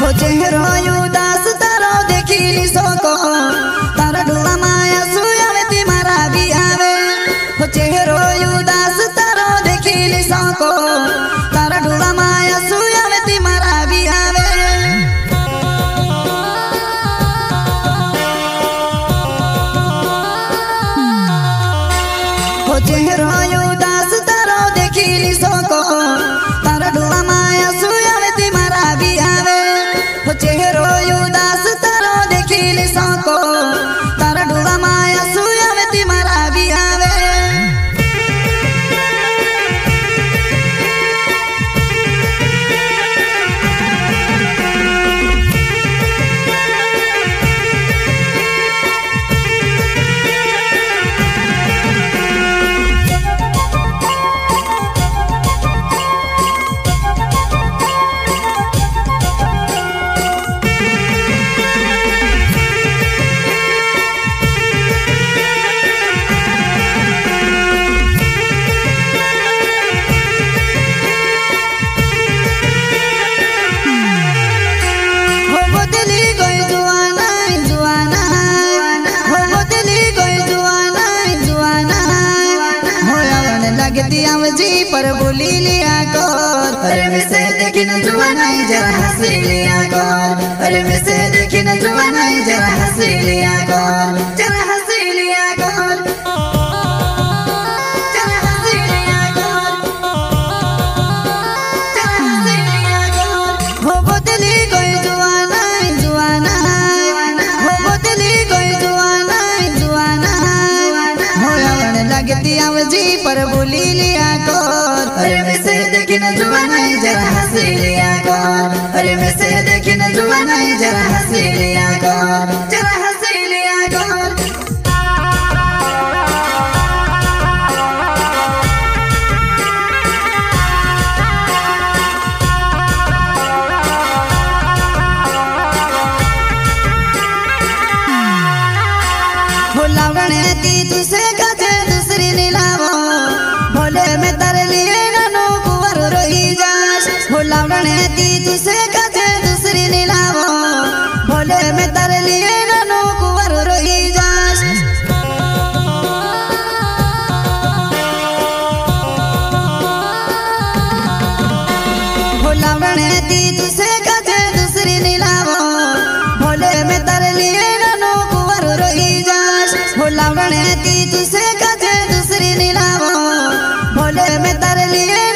हो चेहरो उदास तारो देखी सको तारा डोला माया सुयावे ती मारा भी आवे हो चेहरो उदास तारो देखी सको तारा डोला माया सुयावे ती मारा भी आवे हो चेहरो उदास तारो देखी सको तारा डोला माया सुयावे ती मारा भी आवे हो चेहरो उदास तारो देखी सको तारा डोला माया सुयावे ती मारा भी आवे जी पर बोली लिया कर अरे मैं से देखी न जुआना जरा हंसी लिया कर अरे मैं से देखी न जुआना जरा हंसी लिया कर जरा हंसी लिया कर जरा हंसी लिया कर जरा हंसी लिया कर हो बदली कोई जुआना जुआना हो बदली कोई जुआना जुआना हो लगने लगती जी पर बोली लिया कर अरे मैं से देखी न जुआना जरा हंसी लिया कर अरे मैं से देखी न जुआना जरा हंसी लिया कर जरा हंसी लिया कर हो लावणे ती तुसे गजे दूसरी नीलावो भोले में तारे लिए ननो कुंवर रोई जाश हो लावणे ती तुसे गजे दूसरी नीलावो भोले में तारे लिए ननो कुंवर रोई जाश हो लावणे ती तुसे